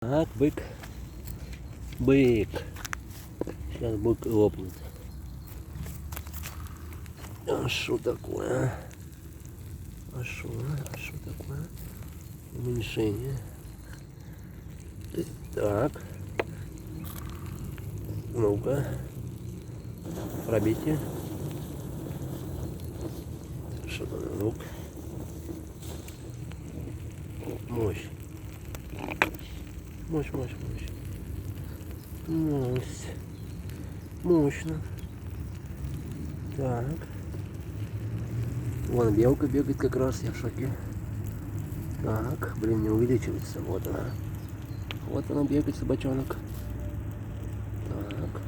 Так, бык. Бык. Сейчас бык лопнет. А что такое? А что такое? Уменьшение. Так. Ну-ка. Пробейте. Что там? Лук. Мощь. Мощь. Мощно. Так. Вон белка бегает как раз, я в шоке. Так, блин, не увеличивается. Вот она. Вот она бегает, собачонок. Так.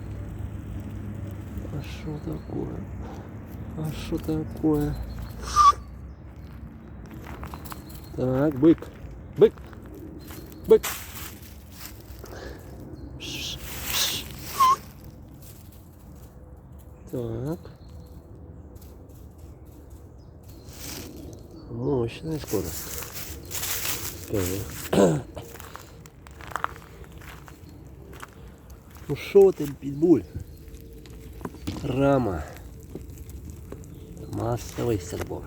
А что такое? А что такое? Так, бык. Бык. Бык. Так. Мощная скорость. Скажи. Ну шо ты, питбуль? Рама. Массовый сорбор.